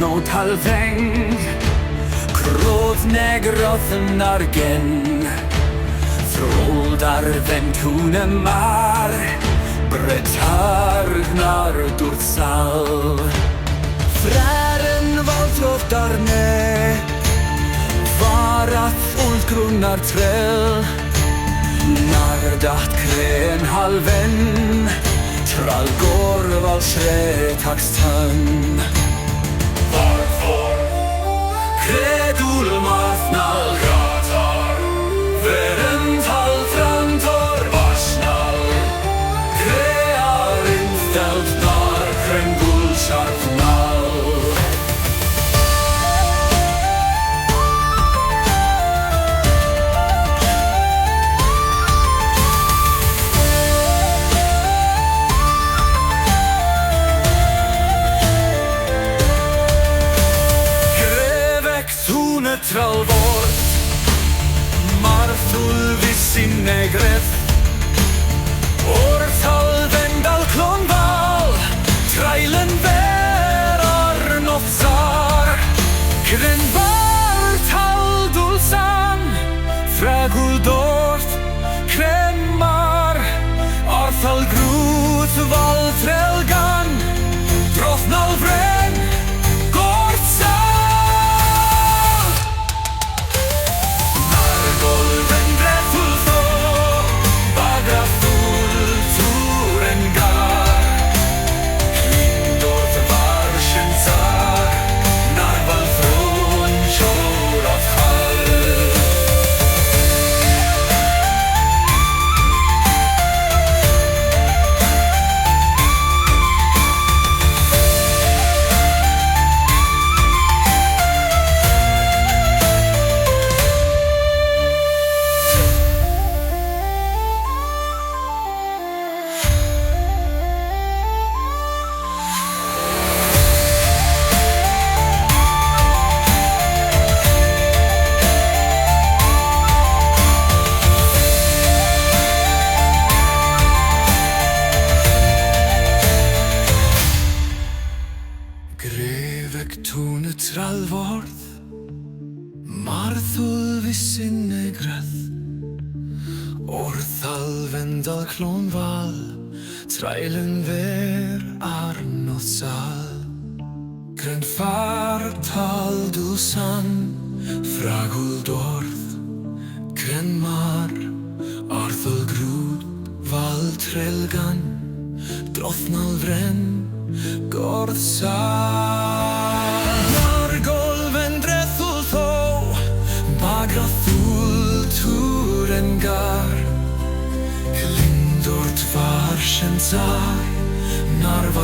no talfeng Crodd negrodd yn argen Thrôl dar fentwn y mar Bretar na'r dwrsal Frer yn faldrodd darne Farath wrth grwn ar trel Na'r dat crên halfen Tral gorfal sret ag stan Varfor Credwl math nal gratar Veren tal trantor Vasnal Crear infeld nar Krengul sharp nal Tralvord Marthul visin negreth Ortal vendal klonval Trailen ver arnofsar Krenvar tal dulsan Fragul dort Kremar Arthal grut val trelgan Drothnal vren Tún y tralfordd Marthul visin negreth Wrth alfendal clonfal Trailen fer arnothsal Grenfar tal dulsan Fragul dorth Grenmar Arthul grŵd val trelgan Drothnal vren gorthsal Gar Lindort var kjensar Narva